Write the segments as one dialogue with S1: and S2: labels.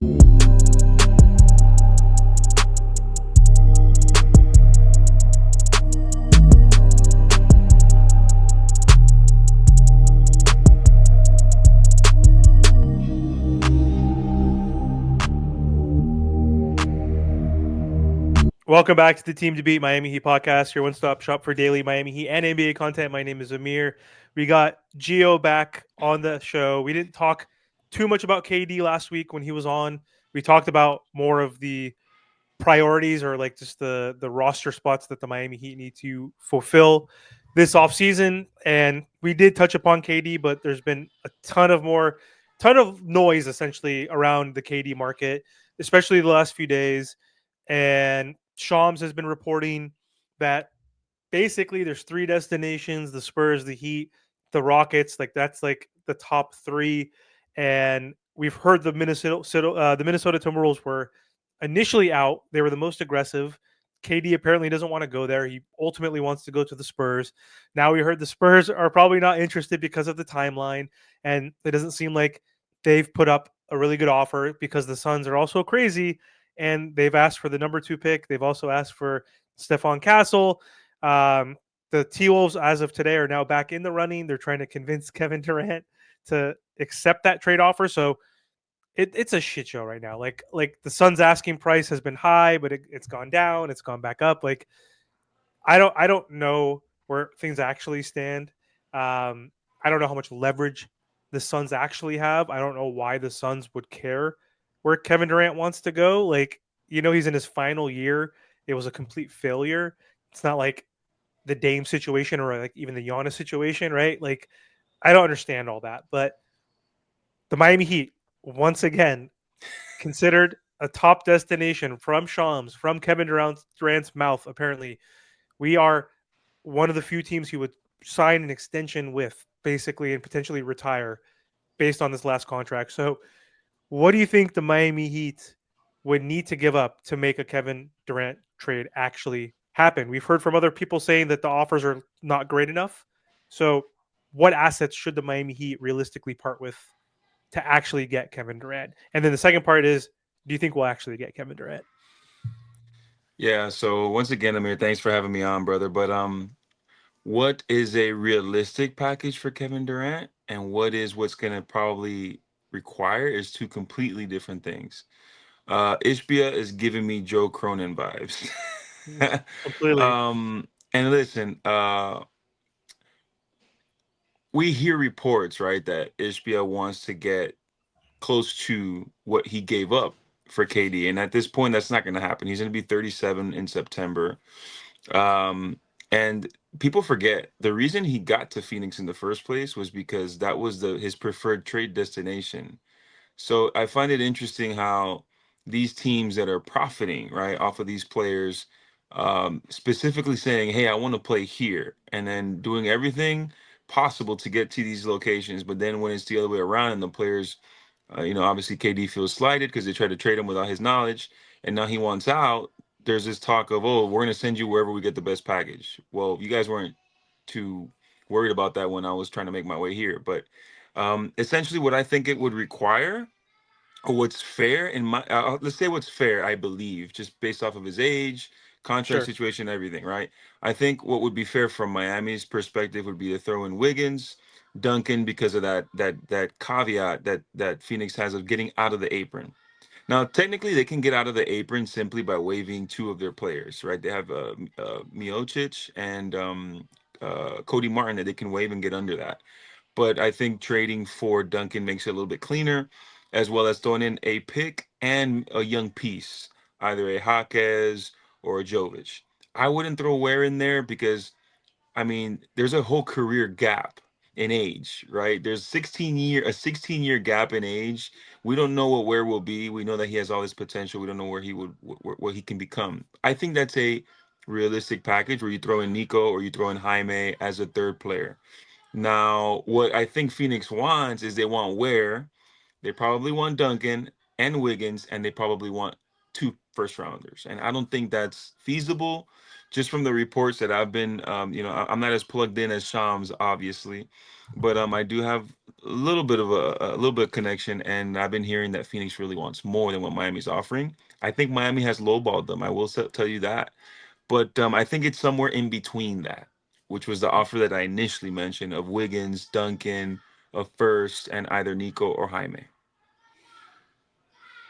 S1: Welcome back to the Team to Beat Miami Heat podcast, your one-stop shop for daily Miami Heat and NBA content. My name is Amir. We got Gio back on the show. We didn't talk too much about KD last week when he was on. We talked about more of the priorities or like just the roster spots that the Miami Heat need to fulfill this offseason. And we did touch upon KD, but there's been a ton of noise essentially around the KD market, especially the last few days. And Shams has been reporting that basically there's three destinations: the Spurs, the Heat, the Rockets. Like that's like the top three. And we've heard the Minnesota Timberwolves were initially out. They were the most aggressive. KD apparently doesn't want to go there. He ultimately wants to go to the Spurs. Now we heard the Spurs are probably not interested because of the timeline, and it doesn't seem like they've put up a really good offer because the Suns are also crazy and they've asked for the number 2 pick. They've also asked for Stephon Castle. Um, the T Wolves, as of today, are now back in the running. They're trying to convince Kevin Durant to accept that trade offer. So it's a shit show right now. Like the Suns' asking price has been high, but it's gone down. It's gone back up. Like I don't know where things actually stand. I don't know how much leverage the Suns actually have. I don't know why the Suns would care where Kevin Durant wants to go. Like, he's in his final year. It was a complete failure. It's not like the Dame situation or like even the Giannis situation, right? Like, I don't understand all that. But the Miami Heat, once again, considered a top destination from Shams, from Kevin Durant's mouth, apparently. We are one of the few teams he would sign an extension with, basically, and potentially retire based on this last contract. So, what do you think the Miami Heat would need to give up to make a Kevin Durant trade actually happen? We've heard from other people saying that the offers are not great enough. So, what assets should the Miami Heat realistically part with to actually get Kevin Durant? And then the second part is, do you think we'll actually get Kevin Durant?
S2: Yeah, so once again, Amir, thanks for having me on, brother. But what is a realistic package for Kevin Durant and what's gonna probably require is two completely different things. Ishbia is giving me Joe Cronin vibes.
S1: Completely.
S2: And listen, we hear reports, right, that Ishbia wants to get close to what he gave up for KD. And at this point, that's not going to happen. He's going to be 37 in September. Um, and people forget the reason he got to Phoenix in the first place was because that was his preferred trade destination. So I find it interesting how these teams that are profiting right off of these players, specifically saying, "Hey, I want to play here," and then doing everything possible to get to these locations. But then when it's the other way around, and the players, obviously KD feels slighted because they tried to trade him without his knowledge, and now he wants out. There's this talk of, "Oh, we're going to send you wherever we get the best package." Well, you guys weren't too worried about that when I was trying to make my way here, but essentially, what I think it would require, or what's fair in my, let's say what's fair, I believe, just based off of his age, contract
S1: Sure.
S2: situation, everything, right? I think what would be fair from Miami's perspective would be to throw in Wiggins, Duncan, because of that caveat that Phoenix has of getting out of the apron. Now, technically, they can get out of the apron simply by waiving two of their players, right? They have Miocic and Cody Martin that they can waive and get under that. But I think trading for Duncan makes it a little bit cleaner, as well as throwing in a pick and a young piece, either a Jaquez or a Jovic. I wouldn't throw Ware in there because, I mean, there's a whole career gap in age, right? There's 16-year gap in age. We don't know what Ware will be. We know that he has all this potential. We don't know where he would what he can become. I think that's a realistic package where you throw in Nico or you throw in Jaime as a third player. Now, what I think Phoenix wants is they want Ware, they probably want Duncan and Wiggins, and they probably want two first rounders, and I don't think that's feasible. Just from the reports that I've been, I'm not as plugged in as Shams, obviously, but I do have a little bit of connection, and I've been hearing that Phoenix really wants more than what Miami's offering. I think Miami has lowballed them. I will tell you that, but I think it's somewhere in between that, which was the offer that I initially mentioned of Wiggins, Duncan, a first, and either Nico or Jaime.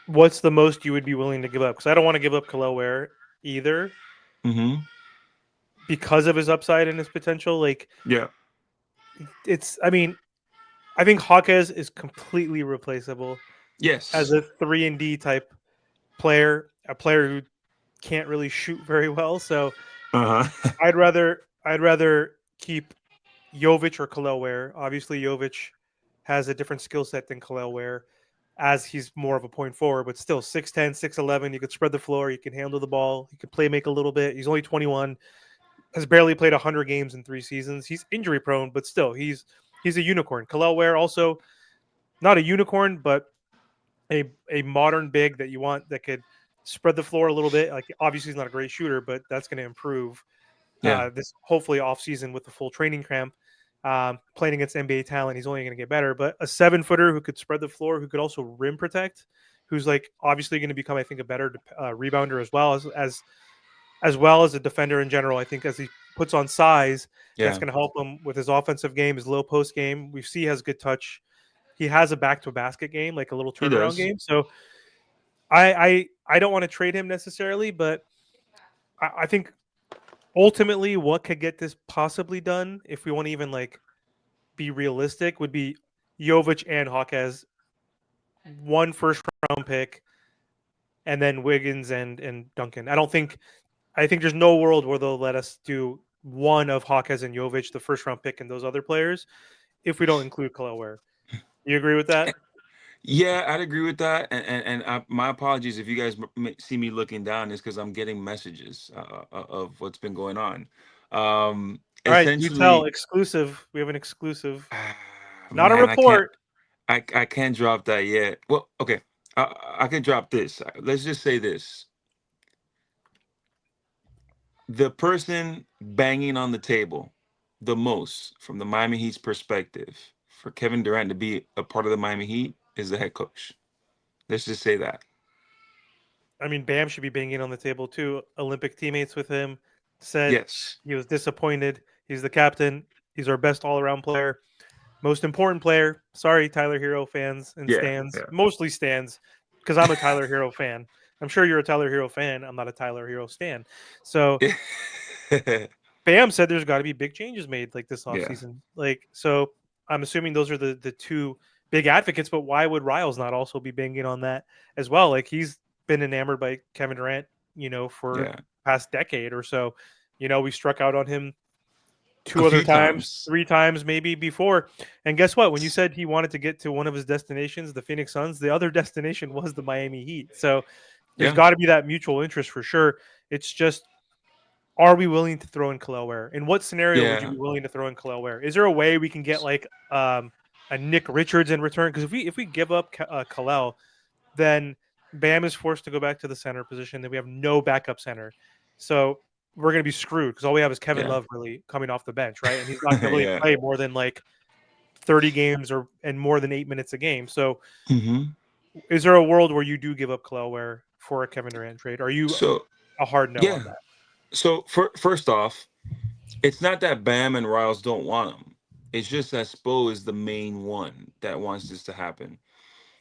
S1: What's the most you would be willing to give up? Because I don't want to give up Khalil Ware either
S2: Mm-hmm.
S1: because of his upside and his potential. Like
S2: Yeah.
S1: I mean, I think Hawkes is completely replaceable as
S2: Yes.
S1: a 3-and-D type player, a player who can't really shoot very well. So
S2: Uh-huh.
S1: I'd rather keep Jovic or Khalil Ware. Obviously, Jovic has a different skill set than Khalil Ware, as he's more of a point forward, but still 6'10", 6'11". You could spread the floor. You can handle the ball. He could play make a little bit. He's only 21, has barely played 100 games in 3 seasons. He's injury prone, but still, he's a unicorn. Khalil Ware also not a unicorn, but a modern big that you want that could spread the floor a little bit. Like obviously he's not a great shooter, but that's going to improve
S2: Yeah.
S1: this hopefully off season with the full training camp. Playing against NBA talent, he's only going to get better. But a 7-footer who could spread the floor, who could also rim protect, who's like obviously going to become, I think, a better rebounder as well as a defender in general. I think as he puts on size, that's
S2: Yeah.
S1: going to help him with his offensive game, his low post game. We see he has good touch. He has a back to basket game, like a little
S2: He
S1: turnaround
S2: does.
S1: game. So I don't want to trade him necessarily, but I think ultimately what could get this possibly done, if we want to even like be realistic, would be Jovic and Hawkes, one first round pick, and then Wiggins and Duncan. I think there's no world where they'll let us do one of Hawkes and Jovic, the first round pick, and those other players, if we don't include Khalil Ware. You agree with that?
S2: Yeah, I'd agree with that. My apologies if you guys see me looking down, is because I'm getting messages of what's been going on.
S1: All right, do tell.
S2: Essentially,
S1: Exclusive. We have an exclusive.
S2: ah,
S1: Not a
S2: man,
S1: report.
S2: I can't drop that yet. Well, okay, I can drop this. Let's just say this: the person banging on the table the most, from the Miami Heat's perspective, for Kevin Durant to be a part of the Miami Heat is the head coach. Let's just say that.
S1: I mean, Bam should be banging on the table too. Olympic teammates with him said
S2: Yes.
S1: he was disappointed. He's the captain. He's our best all around player. Most important player. Sorry, Tyler Hero fans and
S2: Yeah.
S1: stands.
S2: Yeah.
S1: Mostly stands because I'm a Tyler Hero fan. I'm sure you're a Tyler Hero fan. I'm not a Tyler Hero stan. So Bam said there's got to be big changes made like this
S2: Yeah.
S1: offseason. Like, so I'm assuming those are the two big advocates, but why would Riles not also be banging on that as well? Like he's been enamored by Kevin Durant, for
S2: Yeah.
S1: past decade or so. We struck out on him
S2: A
S1: two other
S2: few
S1: times,
S2: times.
S1: 3 times maybe before. And guess what? When you said he wanted to get to one of his destinations, the Phoenix Suns, the other destination was the Miami Heat. So there's
S2: Yeah.
S1: got to be that mutual interest for sure. It's just, are we willing to throw in Khalil Ware? In what scenario would you
S2: Yeah.
S1: be willing to throw in Khalil Ware? Is there a way we can get like a Nick Richards in return? Because if we give up Khalil, then Bam is forced to go back to the center position. Then we have no backup center, so we're going to be screwed because all we have is Kevin
S2: Yeah.
S1: Love really coming off the bench, right? And he's not going to really
S2: Yeah.
S1: play more than like 30 games and more than 8 minutes a game. So
S2: Hmm.
S1: is there a world where you do give up Khalil Ware for a Kevin Durant trade? Are you
S2: So
S1: a hard no on
S2: yeah.
S1: that?
S2: So first off, it's not that Bam and Riles don't want him. It's just that Spo is the main one that wants this to happen.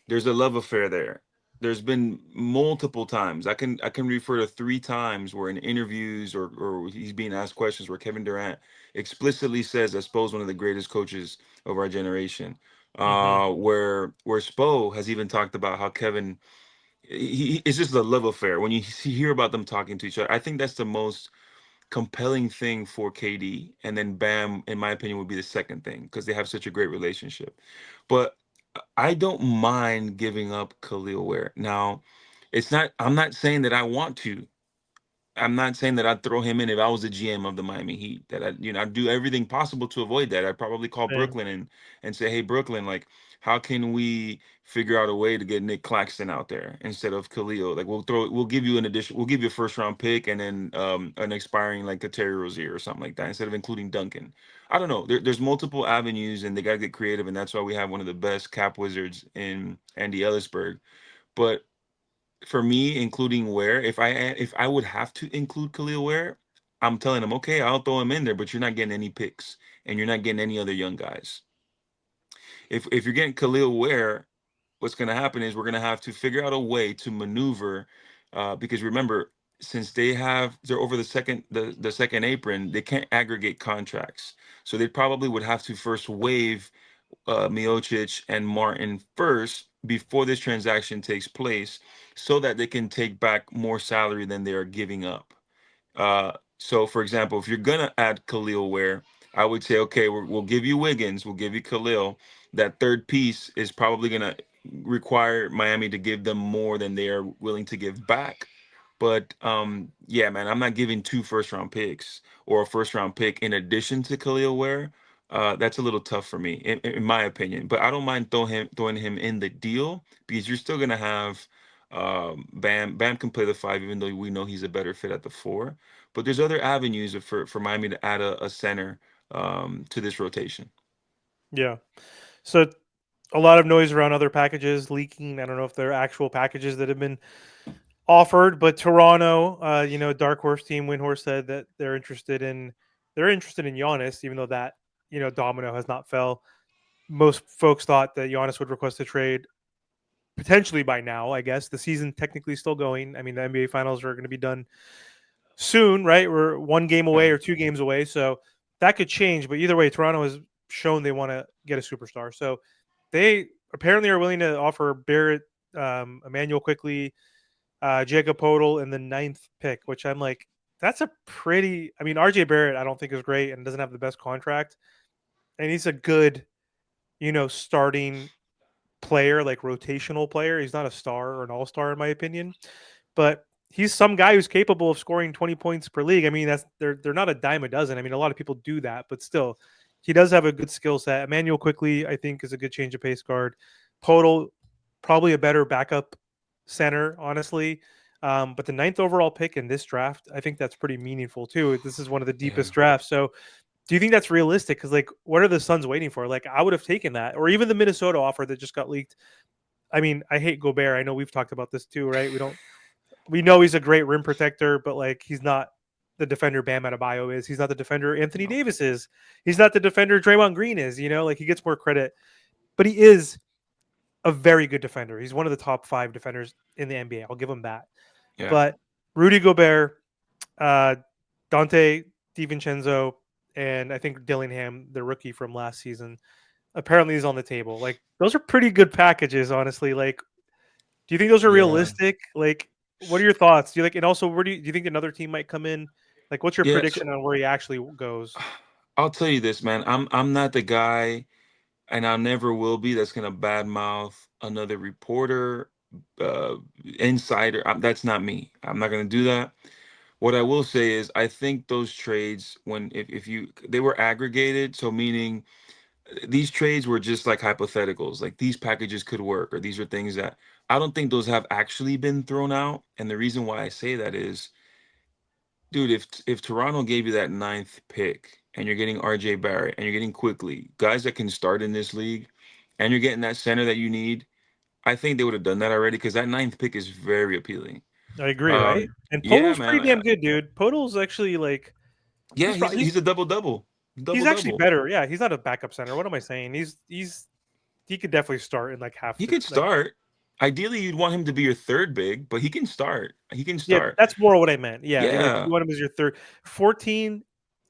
S2: There's a love affair there. There's been multiple times. I can refer to 3 times where in interviews or he's being asked questions where Kevin Durant explicitly says that Spo's one of the greatest coaches of our generation.
S1: Hmm.
S2: Where Spo has even talked about how Kevin, it's just a love affair. When you hear about them talking to each other, I think that's the most compelling thing for KD, and then Bam, in my opinion, would be the second thing because they have such a great relationship. But I don't mind giving up Khalil Ware. Now, it's not. I'm not saying that I want to. I'm not saying that I'd throw him in if I was the GM of the Miami Heat. That I'd do everything possible to avoid that. I'd probably call
S1: Same.
S2: Brooklyn and say, hey, Brooklyn, like, how can we figure out a way to get Nick Claxton out there instead of Khalil? Like, we'll give you an addition, we'll give you a first round pick and then an expiring like a Terry Rozier or something like that instead of including Duncan. I don't know. There's multiple avenues and they got to get creative, and that's why we have one of the best cap wizards in Andy Ellisberg. But for me, including Ware, if I would have to include Khalil Ware, I'm telling him, okay, I'll throw him in there, but you're not getting any picks and you're not getting any other young guys. If you're getting Khalil Ware, what's going to happen is we're going to have to figure out a way to maneuver, because remember, since they're over the second apron, they can't aggregate contracts, so they probably would have to first waive Miocic and Martin first before this transaction takes place, so that they can take back more salary than they are giving up. So, for example, if you're gonna add Khalil Ware, I would say, okay, we'll give you Wiggins, we'll give you Khalil. That third piece is probably gonna require Miami to give them more than they are willing to give back. But yeah, man, I'm not giving two first round picks or a first round pick in addition to Khalil Ware. That's a little tough for me, in my opinion. But I don't mind throwing him in the deal because you're still gonna have Bam. Bam can play the five, even though we know he's a better fit at the four. But there's other avenues for Miami to add a center to this rotation.
S1: Yeah. So a lot of noise around other packages leaking. I don't know if they're actual packages that have been offered, but Toronto, dark horse team Windhorse said that they're interested in Giannis, even though that domino has not fell. Most folks thought that Giannis would request a trade potentially by now. I guess the season technically still going. I mean, the NBA Finals are going to be done soon, right? We're one game away
S2: Yeah.
S1: or two games away, so that could change. But either way, Toronto has shown they want to get a superstar, so they apparently are willing to offer Barrett, Emmanuel quickly, Jacob Podol in the ninth pick, which I'm like, that's a pretty. I mean, RJ Barrett, I don't think is great and doesn't have the best contract, and he's a good, starting player, like rotational player. He's not a star or an all star in my opinion, but he's some guy who's capable of scoring 20 points per league. I mean, they're not a dime a dozen. I mean, a lot of people do that, but still, he does have a good skill set. Emmanuel quickly, I think, is a good change of pace guard. Podol, probably a better backup center, honestly. But the ninth overall pick in this draft, I think that's pretty meaningful too. This is one of the
S2: Yeah.
S1: deepest drafts. So do you think that's realistic? Because like, what are the Suns waiting for? Like, I would have taken that, or even the Minnesota offer that just got leaked. I mean, I hate Gobert. I know we've talked about this too, right? We know he's a great rim protector, but like he's not the defender Bam Adebayo is. He's not the defender Anthony
S2: No.
S1: Davis is. He's not the defender Draymond Green is. Like he gets more credit, but he is a very good defender. He's one of the top five defenders in the NBA. I'll give him that.
S2: Yeah.
S1: But Rudy Gobert, uh, Dante DiVincenzo, and I think Dillingham, the rookie from last season, apparently is on the table. Like those are pretty good packages, honestly. Like, do you think those are
S2: Yeah.
S1: realistic? Like, what are your thoughts? Do you like, and also, where do you think another team might come in? Like, what's your
S2: Yeah. So
S1: prediction on where he actually goes?
S2: I'll tell you this, man. I'm not the guy, and I never will be, that's gonna badmouth another reporter, uh, insider. That's not me. I'm not gonna do that. What I will say is, I think those trades, when if you they were aggregated, so meaning these trades were just like hypotheticals, like these packages could work, or these are things that I don't think those have actually been thrown out. And the reason why I say that is, dude, if Toronto gave you that ninth pick and you're getting RJ Barrett and you're getting quickly guys that can start in this league, and you're getting that center that you need, I think they would have done that already because that ninth pick is very appealing.
S1: I agree, right?
S2: Um,
S1: And
S2: yeah,
S1: Podol's
S2: man.
S1: pretty damn good, dude. Podol's actually like
S2: Yeah, he's a double double,
S1: he's
S2: double
S1: actually
S2: double.
S1: better. Yeah, he's not a backup center. What am I saying? He could definitely start in like half
S2: He
S1: the
S2: could
S1: like.
S2: start. Ideally, you'd want him to be your third big, but he can start. He can
S1: Yeah,
S2: start.
S1: that's more what I meant. Yeah, like
S2: Yeah,
S1: you want him as your third 14,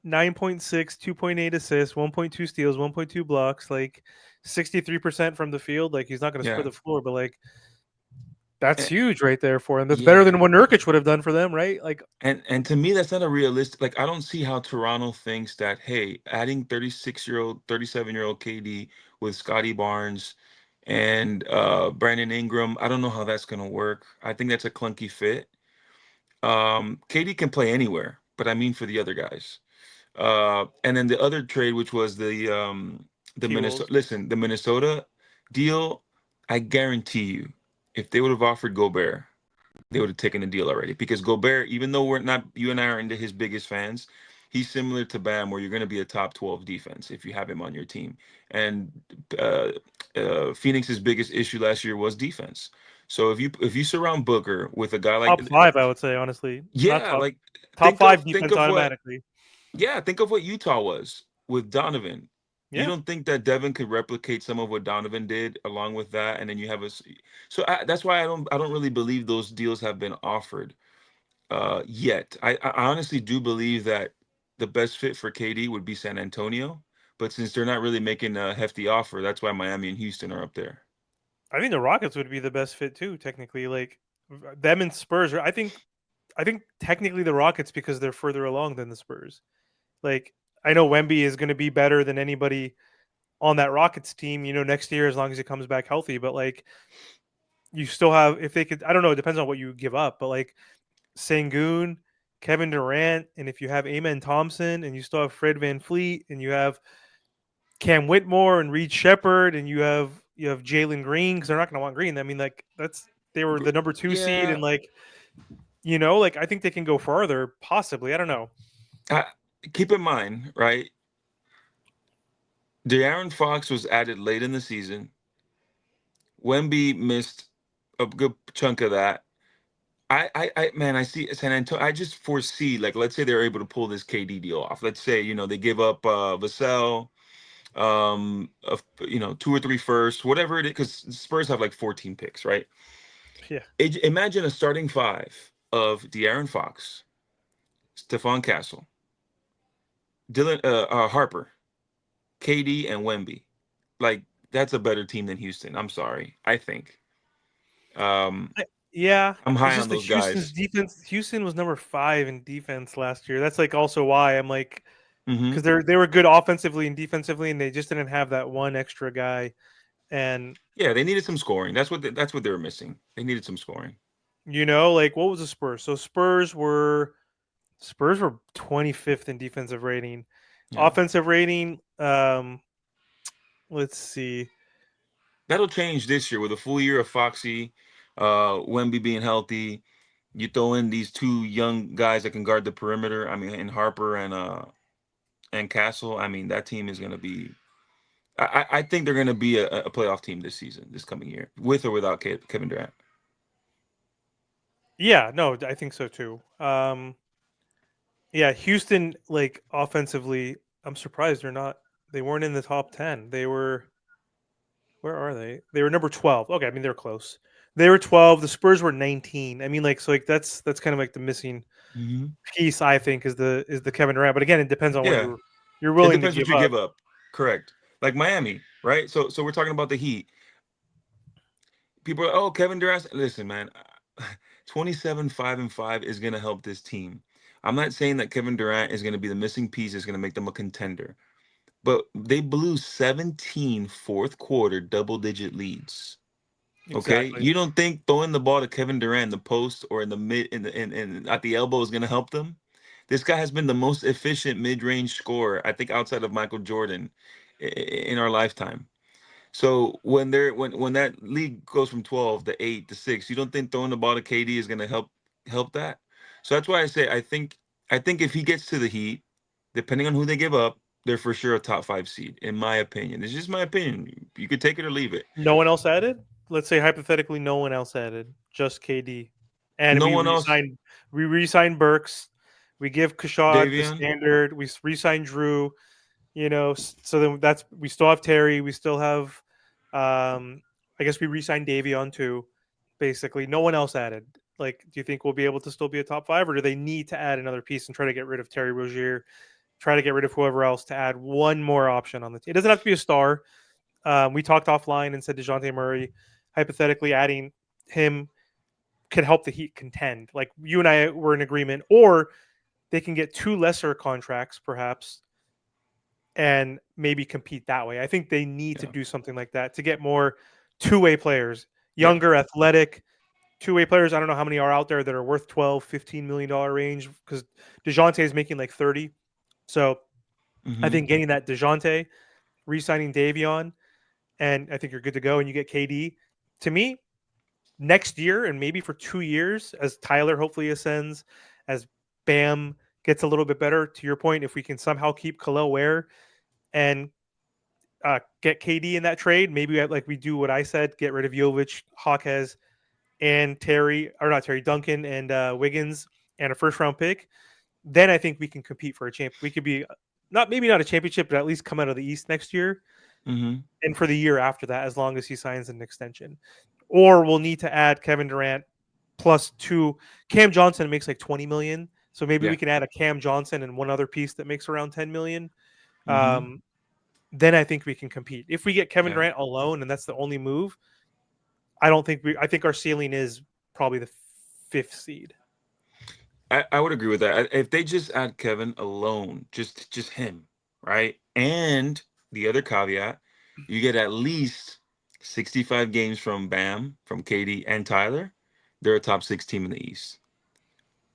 S1: 9.6, 2.8 assists, 1.2 steals, 1.2 blocks, like 63% from the field. Like he's not going to spread
S2: yeah,
S1: the floor, but like that's
S2: and,
S1: huge right there for him. That's better
S2: yeah.
S1: than what Nurkic would have done for them, right? Like
S2: And to me, that's not a realistic. Like, I don't see how Toronto thinks that, hey, adding 36-year-old, 37-year-old KD with Scotty Barnes and Brandon Ingram, I don't know how that's gonna work. I think that's a clunky fit. KD can play anywhere, but I mean for the other guys. And then the other trade, which was the
S1: T
S2: Minnesota.
S1: Wolves.
S2: Listen, the Minnesota deal. I guarantee you, if they would have offered Gobert, they would have taken the deal already. Because Gobert, even though we're not, you and I are into his biggest fans, he's similar to Bam, where you're going to be a top 12 defense if you have him on your team. And uh, Phoenix's biggest issue last year was defense. So if you surround Booker with a guy like,
S1: Top five, I would say, honestly. Not
S2: yeah,
S1: top
S2: like
S1: top five
S2: think
S1: defense
S2: of what
S1: automatically.
S2: yeah, think of what Utah was with Donovan. You
S1: Yeah.
S2: don't think that Devin could replicate some of what Donovan did along with that, and then you have that's why I don't really believe those deals have been offered yet. I honestly do believe that the best fit for KD would be San Antonio, but since they're not really making a hefty offer, that's why Miami and Houston are up there.
S1: I think the Rockets would be the best fit too, technically. Like them and Spurs. I think technically the Rockets because they're further along than the Spurs. Like I know Wemby is going to be better than anybody on that Rockets team, next year as long as he comes back healthy. But like you still have if they could I don't know, it depends on what you give up, but like Sengun, Kevin Durant, and if you have Amen Thompson and you still have Fred Van Fleet and you have Cam Whitmore and Reed Shepard and you have Jalen Green because they're not gonna want Green. I mean, like they were the number two seed
S2: Yeah,
S1: and like I think they can go farther, possibly. I don't know.
S2: I, keep in mind, right? De'Aaron Fox was added late in the season. Wemby missed a good chunk of that. Man, I see San Antonio. I just foresee, like, let's say they're able to pull this KD deal off. Let's say, they give up Vassell, two or three firsts, whatever it is, because Spurs have like 14 picks, right?
S1: Yeah,
S2: Imagine a starting five of De'Aaron Fox, Stephon Castle, Dylan Harper, KD, and Wemby. Like, that's a better team than Houston. I'm sorry. I think. Um,
S1: yeah.
S2: I'm
S1: It's
S2: high on
S1: just that
S2: those
S1: Houston's
S2: guys.
S1: defense. Houston was number 5 in defense last year. That's like also why I'm like
S2: Hmm.
S1: because they were good offensively and defensively, and they just didn't have that one extra guy. And
S2: Yeah, they needed some scoring. That's what they were missing. They needed some scoring.
S1: like what was the Spurs? So Spurs were 25th in defensive rating.
S2: Yeah.
S1: Offensive rating, let's see.
S2: That'll change this year with a full year of Foxy, Wemby being healthy. You throw in these two young guys that can guard the perimeter. I mean, and Harper and Castle. I mean, that team is going to be. I think they're going to be a playoff team this season, this coming year, with or without Kevin Durant.
S1: Yeah, no, I think so too. Yeah, Houston like offensively, I'm surprised they weren't in the top 10. They were where are they? They were number 12. Okay, I mean they're close. They were 12, the Spurs were 19. I mean like so like that's kind of like the missing
S2: Hmm.
S1: piece I think is the Kevin Durant, but again it depends on what
S2: Yeah,
S1: you're
S2: it
S1: willing to
S2: depends what
S1: give
S2: you
S1: up.
S2: give up. Correct. Like Miami, right? So we're talking about the Heat. People are, oh, Kevin Durant. Listen, man, 27, 5-5 is going to help this team. I'm not saying that Kevin Durant is going to be the missing piece, is going to make them a contender, but they blew 17 fourth quarter double digit leads. Okay.
S1: Exactly.
S2: You don't think throwing the ball to Kevin Durant in the post or in the mid in at the elbow is going to help them? This guy has been the most efficient mid range scorer, I think, outside of Michael Jordan in our lifetime. So when that league goes from 12 to 8 to 6, you don't think throwing the ball to KD is going to help that? So that's why I think if he gets to the Heat, depending on who they give up, they're for sure a top 5 seed in my opinion. It's just my opinion. You could take it or leave it.
S1: No one else added? Let's say hypothetically no one else added, just KD. And
S2: No
S1: we
S2: one else.
S1: re-signed we re-signed Burks. We give Kashad the
S2: Davion.
S1: standard. We re-signed Drew, so then that's we still have Terry, we still have I guess we re-signed Davion too. Basically, no one else added. Like, do you think we'll be able to still be a top 5 or do they need to add another piece and try to get rid of Terry Rozier, try to get rid of whoever else to add one more option on the team? It doesn't have to be a star. We talked offline and said DeJounte Murray, hypothetically adding him could help the Heat contend. Like you and I were in agreement, or they can get 2 lesser contracts, perhaps, and maybe compete that way. I think they need to
S2: Yeah.
S1: do something like that to get more 2-way players,
S2: Yeah.
S1: younger, athletic. two-way players. I don't know how many are out there that are worth 12, $15 million range because DeJounte is making like 30. So I
S2: Mm-hmm.
S1: think getting that DeJounte, re-signing Davion, and I think you're good to go. And you get KD. To me, next year and maybe for 2 years, as Tyler hopefully ascends, as Bam gets a little bit better. To your point, if we can somehow keep Khalil Ware and get KD in that trade, maybe like we do what I said, get rid of Jovic, Hawkes, and Terry, or not Terry, Duncan and Wiggins, and a first round pick. Then I think we can compete for a champ. We could be not maybe not a championship, but at least come out of the East next year
S2: Mm-hmm.
S1: and for the year after that, as long as he signs an extension. Or we'll need to add Kevin Durant plus two. Cam Johnson makes like 20 million. So maybe
S2: Yeah.
S1: we can add a Cam Johnson and one other piece that makes around 10 million.
S2: Mm-hmm.
S1: Um, then I think we can compete. If we get Kevin
S2: Yeah.
S1: Durant alone and that's the only move, I don't think I think our ceiling is probably the fifth seed.
S2: I would agree with that. If they just add Kevin alone, just him, right? And the other caveat, you get at least 65 games from Bam, from Katie and Tyler. They're a top six team in the East.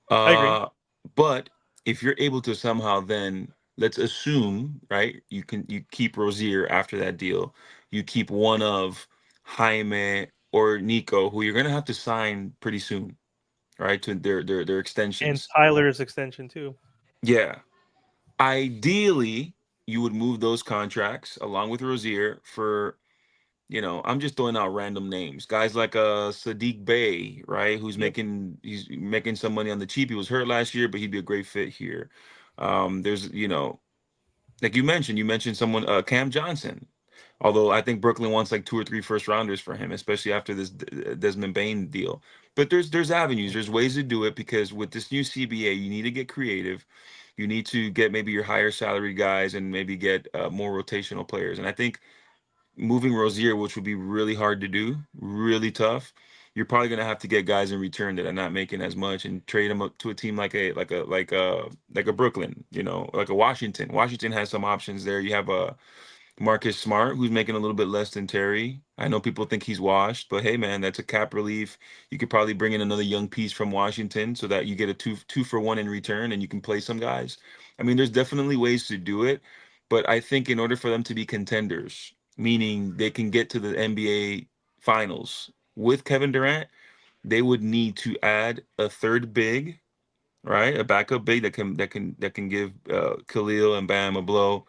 S1: I agree.
S2: Uh, but if you're able to somehow then let's assume, right? You keep Rozier after that deal. You keep one of Jaime or Nico, who you're gonna have to sign pretty soon, right? To their
S1: And
S2: extensions.
S1: Tyler's extension too.
S2: Yeah. Ideally, you would move those contracts along with Rozier for, I'm just throwing out random names. Guys like Sadiq Bey, right?
S1: Yep.
S2: He's making some money on the cheap. He was hurt last year, but he'd be a great fit here. There's, like you mentioned someone, Cam Johnson. Although I think Brooklyn wants like two or three first rounders for him, especially after this Desmond Bain deal. But there's avenues, there's ways to do it because with this new CBA, you need to get creative. You need to get maybe your higher salary guys and maybe get more rotational players. And I think moving Rozier, which would be really hard to do, really tough. You're probably gonna have to get guys in return that are not making as much and trade them up to a team like a Brooklyn, like a Washington. Washington has some options there. You have a Marcus Smart, who's making a little bit less than Terry. I know people think he's washed, but hey, man, that's a cap relief. You could probably bring in another young piece from Washington so that you get a two for one in return, and you can play some guys. I mean, there's definitely ways to do it, but I think in order for them to be contenders, meaning they can get to the NBA Finals with Kevin Durant, they would need to add a third big, right? A backup big that can give Khalil and Bam a blow,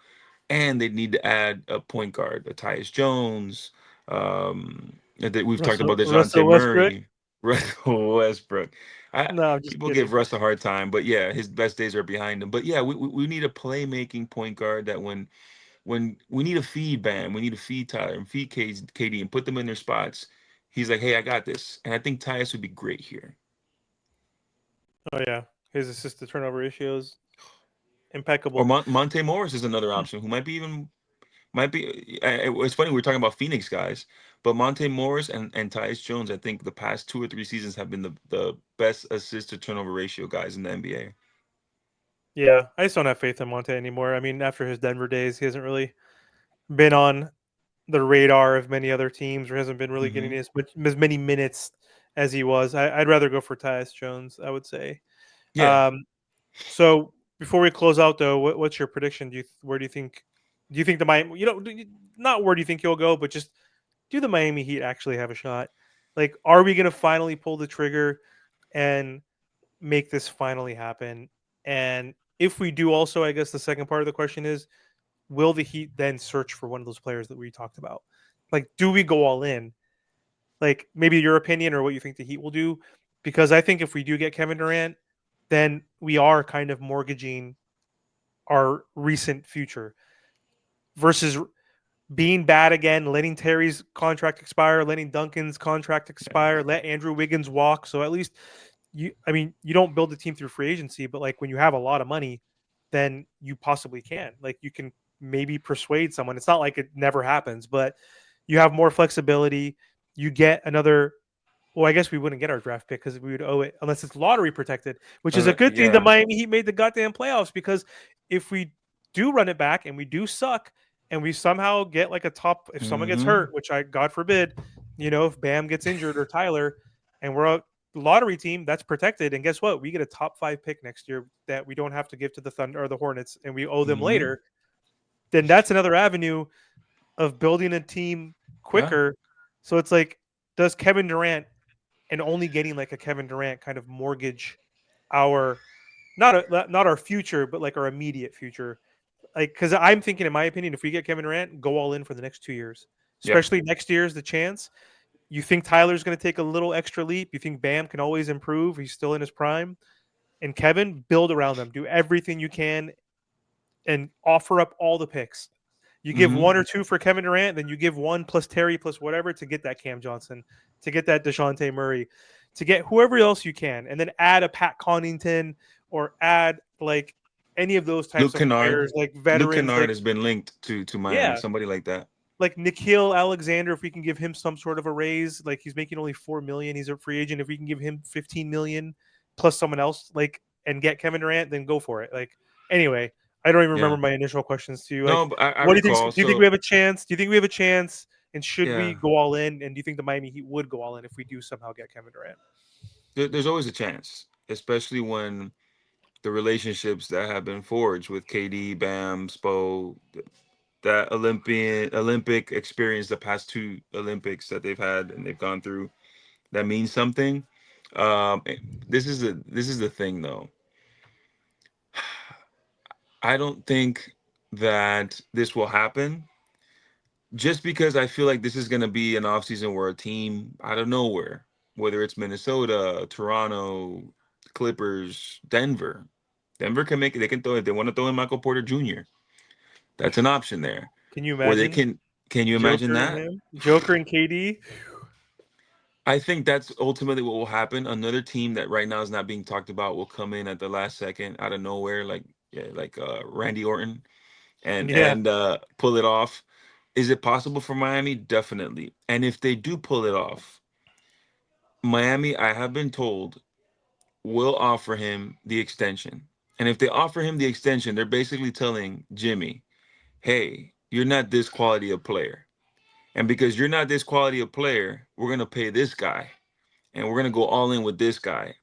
S2: and they need to add a point guard, a Tyus Jones. That we've talked about DeJounte
S1: Russell Westbrook.
S2: Murray, Russell Westbrook.
S1: No, I'm just
S2: People give
S1: kidding.
S2: Russ a hard time, but yeah, his best days are behind him. But yeah, we need a playmaking point guard that when we need to feed Bam, we need to feed Tyler and feed KD and put them in their spots. He's like, hey, I got this, and I think Tyus would be great here.
S1: Oh yeah, his assist to turnover ratio is
S2: Or
S1: impeccable.
S2: Monte Morris is another option who might be. It's funny we're talking about Phoenix guys, but Monte Morris and Tyus Jones, I think the past 2 or 3 seasons have been the best assist to turnover ratio guys in the NBA.
S1: Yeah, I just don't have faith in Monte anymore. I mean, after his Denver days, he hasn't really been on the radar of many other teams, or hasn't been really getting
S2: Hmm.
S1: as many minutes as he was. I'd rather go for Tyus Jones, I would say.
S2: Yeah.
S1: Um, so before we close out, though, what's your prediction? Where do you think? Do you think the Miami? Not where do you think he'll go, but just do the Miami Heat actually have a shot? Like, are we going to finally pull the trigger and make this finally happen? And if we do, also, I guess the second part of the question is, will the Heat then search for one of those players that we talked about? Like, do we go all in? Like, maybe your opinion or what you think the Heat will do? Because I think if we do get Kevin Durant, then we are kind of mortgaging our recent future versus being bad again, letting Terry's contract expire, letting Duncan's contract
S2: Yeah.
S1: expire, let Andrew Wiggins walk. So at least you don't build a team through free agency, but like when you have a lot of money, then you possibly can. Like you can maybe persuade someone. It's not like it never happens, but you have more flexibility. You get another. Well, I guess we wouldn't get our draft pick because we would owe it unless it's lottery protected, which is a good thing the
S2: Yeah.
S1: Miami Heat made the goddamn playoffs because if we do run it back and we do suck and we somehow get like a top, if someone gets
S2: Hmm.
S1: hurt, which I God forbid, if Bam gets injured or Tyler, and we're a lottery team that's protected. And guess what? We get a top 5 pick next year that we don't have to give to the Thunder or the Hornets, and we owe them
S2: Mm-hmm.
S1: later. Then that's another avenue of building a team
S2: Yeah.
S1: quicker. So it's like, does Kevin Durant and only getting like a Kevin Durant kind of mortgage our not our future, but like our immediate future? Like, because I'm thinking, in my opinion, if we get Kevin Durant, go all in for the next 2 years,
S2: Yeah.
S1: especially next year is the chance. You think Tyler's going to take a little extra leap? You think Bam can always improve? He's still in his prime. And Kevin, build around them. Do everything you can and offer up all the picks. You give
S2: Mm-hmm.
S1: one or two for Kevin Durant, then you give one plus Terry plus whatever to get that Cam Johnson, to get that DeJounte Murray, to get whoever else you can, and then add a Pat Connaughton or add like any of those types
S2: Luke
S1: of
S2: Kennard.
S1: players, like
S2: Luke
S1: veterans,
S2: Kennard
S1: like
S2: has been linked to Miami.
S1: yeah,
S2: Somebody like that.
S1: like Nikhil Alexander. If we can give him some sort of a raise, like he's making only 4 million, he's a free agent. If we can give him 15 million plus someone else, like and get Kevin Durant, then go for it. Like anyway, I don't even remember
S2: Yeah.
S1: my initial questions to you. Like,
S2: No, but I
S1: what do you think?
S2: recall.
S1: Do you think we
S2: So
S1: have a chance? Do you think we have a chance? And should we
S2: yeah,
S1: go all in? And do you think the Miami Heat would go all in if we do somehow get Kevin Durant?
S2: there's always a chance, especially when the relationships that have been forged with KD, Bam, Spo, that Olympic experience, the past two Olympics that they've had and they've gone through, that means something. Eh, this is the thing though. I don't think that this will happen just because I feel like this is going to be an offseason where a team out of nowhere, whether it's Minnesota, Toronto, Clippers, Denver can make it. They can throw it. They want to throw in Michael Porter Jr. That's an option there.
S1: Can you
S2: Or they
S1: imagine
S2: can. Can you imagine
S1: Joker and
S2: that?
S1: him, Joker and KD?
S2: I think that's ultimately what will happen. Another team that right now is not being talked about will come in at the last second out of nowhere, like yeah, like Randy Orton, and
S1: Yeah,
S2: pull it off. Is it possible for Miami? Definitely. And if they do pull it off, Miami, I have been told, will offer him the extension. And if they offer him the extension, they're basically telling Jimmy, hey, you're not this quality of player. And because you're not this quality of player, we're going to pay this guy and we're going to go all in with this guy.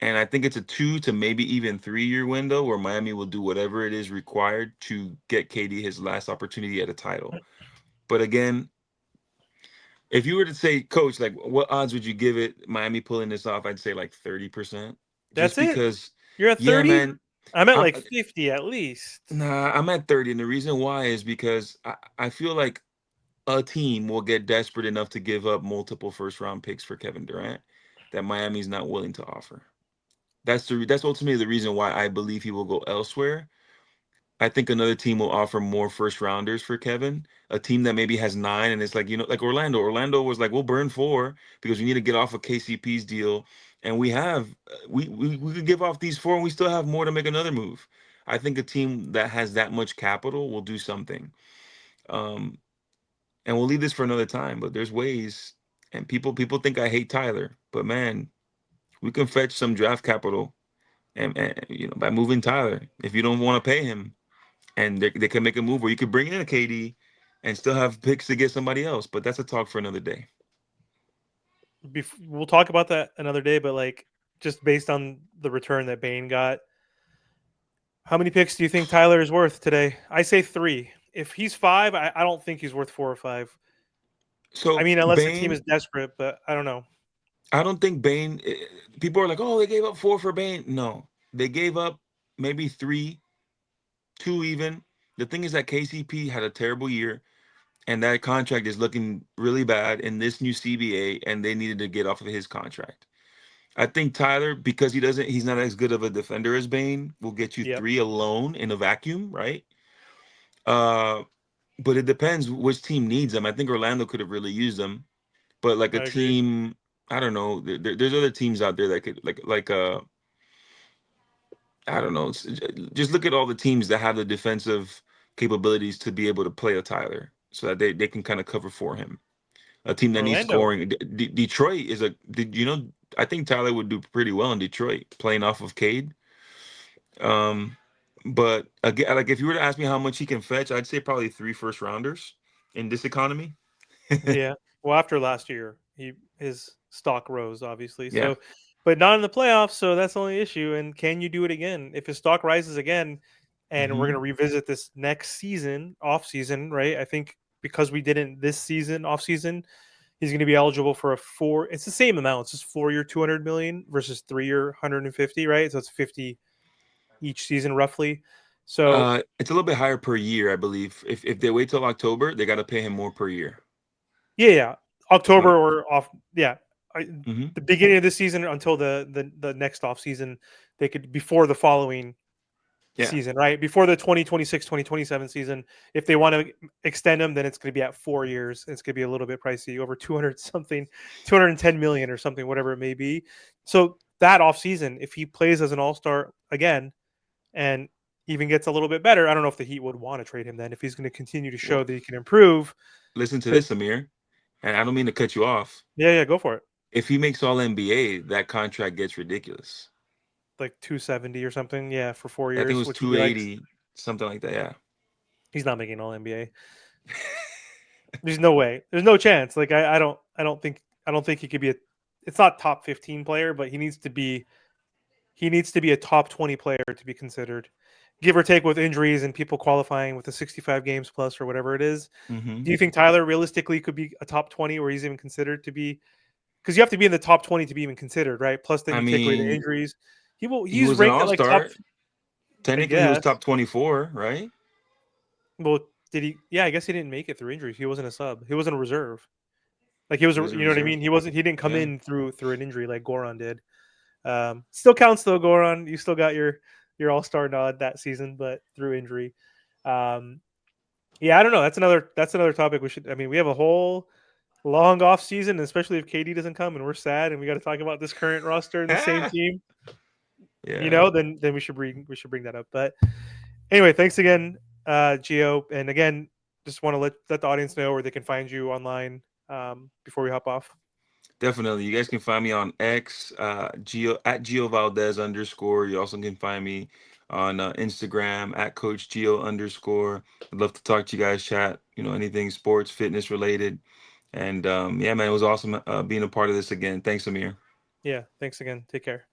S2: And I think it's a 2 to maybe even 3 year window where Miami will do whatever it is required to get KD his last opportunity at a title. But again, if you were to say, Coach, like what odds would you give it Miami pulling this off? I'd say like 30%. Just
S1: that's it.
S2: because,
S1: You're at
S2: yeah,
S1: 30.
S2: man,
S1: I'm at
S2: I'm
S1: like 50 at least.
S2: nah, I'm at 30. And the reason why is because I feel like a team will get desperate enough to give up multiple first round picks for Kevin Durant that Miami's not willing to offer. That's ultimately the reason why I believe he will go elsewhere. I think another team will offer more first rounders for Kevin. A team that maybe has 9 and it's like, like Orlando. Orlando was like, we'll burn 4 because we need to get off of KCP's deal. And we have we could give off these 4 and we still have more to make another move. I think a team that has that much capital will do something. Um, and we'll leave this for another time, but there's ways, and people think I hate Tyler, but man, we can fetch some draft capital and by moving Tyler if you don't want to pay him, and they can make a move where you could bring in a KD and still have picks to get somebody else. But that's a talk for another day.
S1: We'll talk about that another day, but like just based on the return that Bane got, how many picks do you think Tyler is worth today? I say 3. If he's 5, I don't think he's worth 4 or 5. I
S2: So
S1: mean, unless the team is
S2: Bane,
S1: desperate, but I don't know.
S2: I don't think Bane. People are like, oh, they gave up 4 for Bane. No, they gave up maybe 3, 2 even. The thing is that KCP had a terrible year, and that contract is looking really bad in this new CBA, and they needed to get off of his contract. I think Tyler, because he's not as good of a defender as Bane, will get you
S1: Yep,
S2: 3 alone in a vacuum, right? Uh, but it depends which team needs them. I think Orlando could have really used them, but like a
S1: I agree.
S2: team, I don't know. There's other teams out there that could I don't know. Just look at all the teams that have the defensive capabilities to be able to play a Tyler, so that they can kind of cover for him. A team that needs
S1: Orlando.
S2: scoring. Detroit is a. Did you know? I think Tyler would do pretty well in Detroit playing off of Cade. Um, but again, like if you were to ask me how much he can fetch, I'd say probably 3 first rounders in this economy.
S1: Yeah. Well, after last year, his stock rose, obviously.
S2: Yeah.
S1: So, but not in the playoffs. So that's the only issue. And can you do it again? If his stock rises again, and we're
S2: Hmm.
S1: going to revisit this next season, off season, right? I think because we didn't this season, off season, he's going to be eligible for a four. It's the same amount. It's just 4 year, 200 million versus 3 year, 150, right? So it's 50 each season roughly. So
S2: It's a little bit higher per year, I believe. If they wait till October, they got to pay him more per year.
S1: yeah,
S2: So,
S1: October or off. Yeah,
S2: mhm.
S1: the beginning of this season until the next off season, they could before the following
S2: Yeah.
S1: season, right? Before the 2026-2027 season, if they want to extend them, then it's going to be at 4 years. It's going to be a little bit pricey, over 200 something, 210 million or something, whatever it may be. So that off season, if he plays as an all star again and even gets a little bit better, I don't know if the Heat would want to trade him then if he's going to continue to show
S2: Well,
S1: that he can improve.
S2: listen to
S1: Because
S2: this, Amir, and I don't mean to cut you off.
S1: yeah, go for it.
S2: If he makes All NBA, that contract gets ridiculous.
S1: Like 270 or something, yeah, for four
S2: I think it
S1: years,
S2: was
S1: which would be like
S2: 280, something like that. Yeah.
S1: he's not making all NBA. There's no way. There's no chance. Like I don't think he could be a. It's not top 15 player, but he needs to be a top 20 player to be considered, give or take with injuries and people qualifying with the 65 games plus or whatever it is.
S2: Hmm.
S1: Do you think Tyler realistically could be a top 20 or he's even considered to be? Because you have to be in the top 20 to be even considered, right? Plus, then
S2: I
S1: you take away the
S2: mean,
S1: injuries. He will.
S2: he
S1: He's
S2: was an
S1: ranked at
S2: All
S1: like top.
S2: Star.
S1: I
S2: Technically, he was
S1: guess.
S2: top 24, right?
S1: Well, did he? Yeah, I guess he didn't make it through injuries. He wasn't a sub. He wasn't a reserve. Like he was,
S2: He was a
S1: you know what I
S2: reserve.
S1: mean. He wasn't. He didn't come
S2: Yeah.
S1: in through an injury like Goran did. Still counts though, Goran. You still got your All Star nod that season, but through injury. Um, yeah, I don't know. That's another topic we should. I mean, we have a whole long off season, especially if KD doesn't come and we're sad and we got to talk about this current roster and the same team.
S2: Yeah.
S1: Then we should bring that up. But anyway, thanks again, Gio, and again, just want to let the audience know where they can find you online before we hop off.
S2: Definitely. You guys can find me on X, Geo Valdez underscore. You also can find me on Instagram at Coach Geo underscore. I'd love to talk to you guys, chat, anything sports, fitness related. And yeah, man, it was awesome being a part of this again. Thanks, Amir.
S1: Yeah, thanks again. Take care.